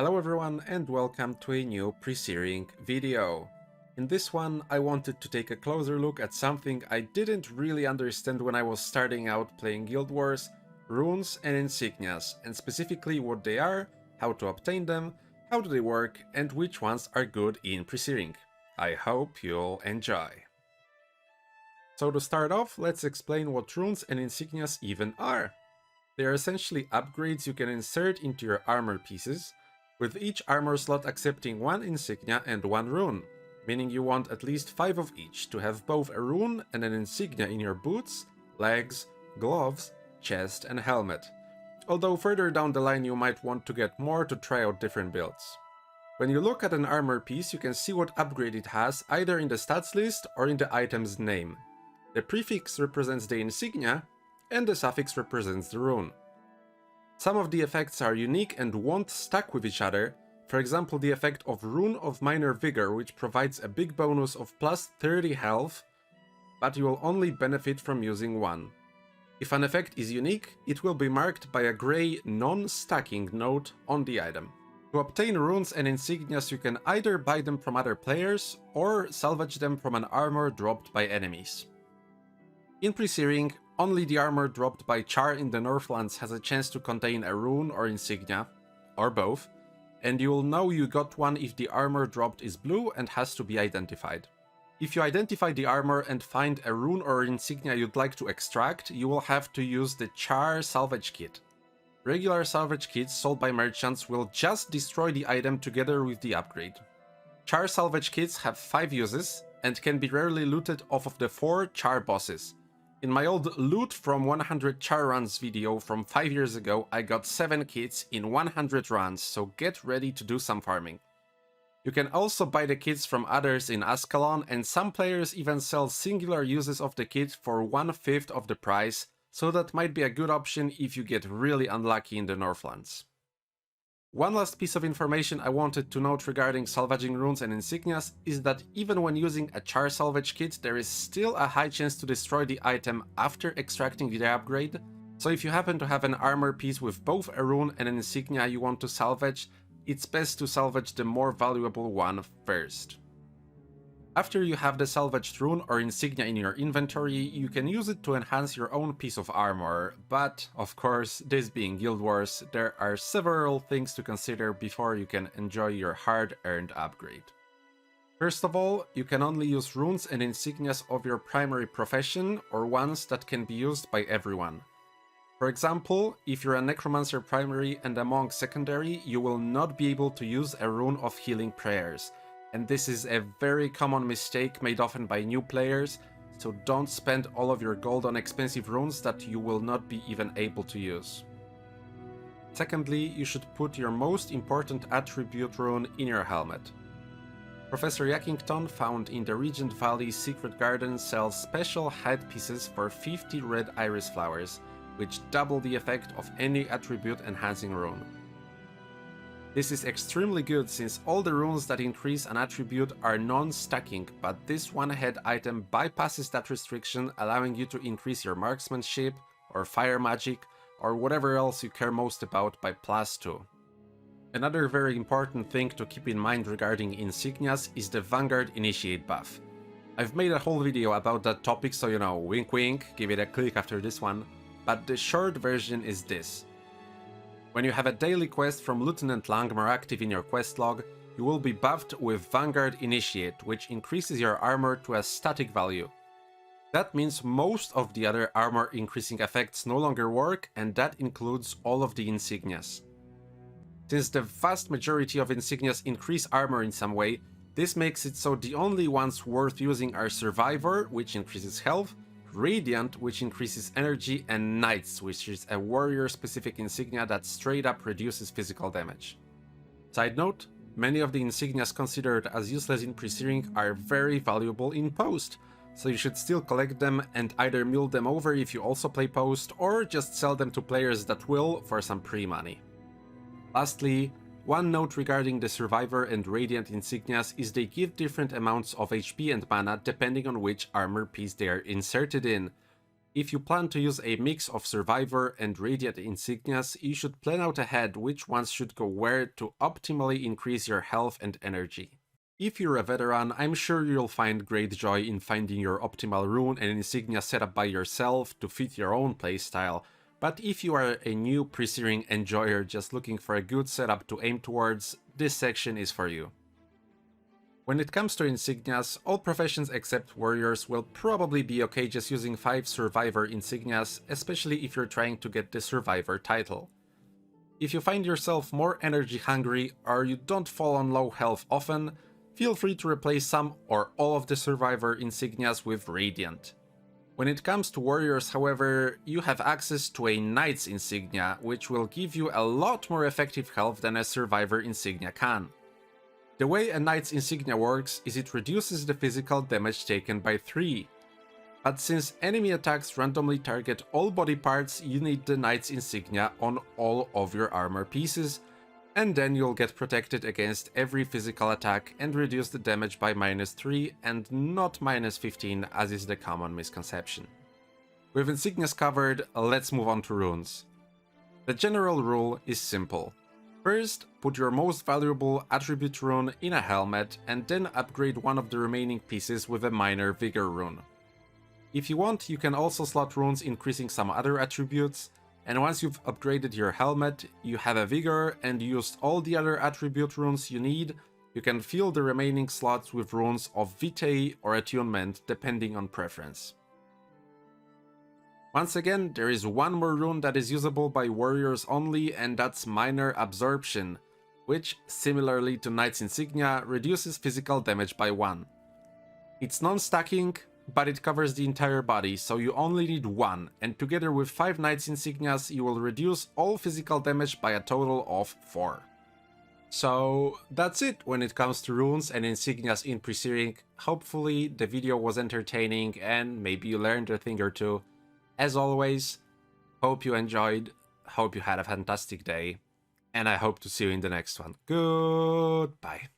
Hello everyone and welcome to a new Presearing video. In this one I wanted to take a closer look at something I didn't really understand when I was starting out playing Guild Wars, Runes and Insignias, and specifically what they are, how to obtain them, how do they work, and which ones are good in Presearing. I hope you'll enjoy. So to start off, let's explain what Runes and Insignias even are. They are essentially upgrades you can insert into your armor pieces, with each armor slot accepting one insignia and one rune, meaning you want at least 5 of each to have both a rune and an insignia in your boots, legs, gloves, chest and helmet. Although further down the line you might want to get more to try out different builds. When you look at an armor piece, you can see what upgrade it has either in the stats list or in the item's name. The prefix represents the insignia and the suffix represents the rune. Some of the effects are unique and won't stack with each other, for example the effect of Rune of Minor Vigor, which provides a big bonus of plus 30 health, but you will only benefit from using one. If an effect is unique, it will be marked by a grey non-stacking note on the item. To obtain runes and insignias you can either buy them from other players, or salvage them from an armor dropped by enemies. In Presearing, only the armor dropped by Char in the Northlands has a chance to contain a rune or insignia, or both, and you will know you got one if the armor dropped is blue and has to be identified. If you identify the armor and find a rune or insignia you'd like to extract, you will have to use the Char salvage kit. Regular salvage kits sold by merchants will just destroy the item together with the upgrade. Char salvage kits have 5 uses and can be rarely looted off of the 4 Char bosses. In my old loot from 100 Char runs video from 5 years ago, I got 7 kits in 100 runs, so get ready to do some farming. You can also buy the kits from others in Ascalon, and some players even sell singular uses of the kit for 1/5 of the price, so that might be a good option if you get really unlucky in the Northlands. One last piece of information I wanted to note regarding salvaging runes and insignias is that even when using a Char salvage kit, there is still a high chance to destroy the item after extracting the upgrade, so if you happen to have an armor piece with both a rune and an insignia you want to salvage, it's best to salvage the more valuable one first. After you have the salvaged rune or insignia in your inventory, you can use it to enhance your own piece of armor, but of course, this being Guild Wars, there are several things to consider before you can enjoy your hard-earned upgrade. First of all, you can only use runes and insignias of your primary profession, or ones that can be used by everyone. For example, if you're a necromancer primary and a monk secondary, you will not be able to use a rune of healing prayers. And this is a very common mistake made often by new players, so don't spend all of your gold on expensive runes that you will not be even able to use. Secondly, you should put your most important attribute rune in your helmet. Professor Yackington, found in the Regent Valley Secret Garden, sells special headpieces for 50 red iris flowers, which double the effect of any attribute enhancing rune. This is extremely good since all the runes that increase an attribute are non-stacking, but this one-head item bypasses that restriction, allowing you to increase your marksmanship, or fire magic, or whatever else you care most about by +2. Another very important thing to keep in mind regarding insignias is the Vanguard Initiate buff. I've made a whole video about that topic, so you know, wink wink, give it a click after this one, but the short version is this. When you have a daily quest from Lieutenant Langmar active in your quest log, you will be buffed with Vanguard Initiate, which increases your armor to a static value. That means most of the other armor increasing effects no longer work, and that includes all of the insignias. Since the vast majority of insignias increase armor in some way, this makes it so the only ones worth using are Survivor, which increases health, Radiant, which increases energy, and Knights, which is a warrior-specific insignia that straight up reduces physical damage. Side note, many of the insignias considered as useless in Presearing are very valuable in Post, so you should still collect them and either mill them over if you also play Post, or just sell them to players that will for some pre-money. Lastly, one note regarding the Survivor and Radiant insignias is they give different amounts of HP and mana depending on which armor piece they are inserted in. If you plan to use a mix of Survivor and Radiant Insignias, you should plan out ahead which ones should go where to optimally increase your health and energy. If you're a veteran, I'm sure you'll find great joy in finding your optimal rune and insignia setup by yourself to fit your own playstyle, but if you are a new Presearing enjoyer just looking for a good setup to aim towards, this section is for you. When it comes to insignias, all professions except warriors will probably be okay just using 5 survivor insignias, especially if you're trying to get the survivor title. If you find yourself more energy hungry or you don't fall on low health often, feel free to replace some or all of the survivor insignias with radiant. When it comes to warriors, however, you have access to a knight's insignia, which will give you a lot more effective health than a survivor insignia can. The way a knight's insignia works is it reduces the physical damage taken by 3. But since enemy attacks randomly target all body parts, you need the knight's insignia on all of your armor pieces, and then you'll get protected against every physical attack and reduce the damage by -3 and not -15 as is the common misconception. With insignias covered, let's move on to runes. The general rule is simple. First, put your most valuable attribute rune in a helmet and then upgrade one of the remaining pieces with a minor vigor rune. If you want, you can also slot runes increasing some other attributes, and once you've upgraded your helmet, you have a vigor and used all the other attribute runes you need, you can fill the remaining slots with runes of vitae or attunement depending on preference. Once again, there is one more rune that is usable by warriors only, and that's minor absorption, which, similarly to knight's insignia, reduces physical damage by 1. It's non-stacking, but it covers the entire body, so you only need 1, and together with 5 knight's insignias you will reduce all physical damage by a total of 4. So that's it when it comes to runes and insignias in Presearing. Hopefully the video was entertaining and maybe you learned a thing or two. As always, hope you enjoyed, hope you had a fantastic day, and I hope to see you in the next one. Goodbye.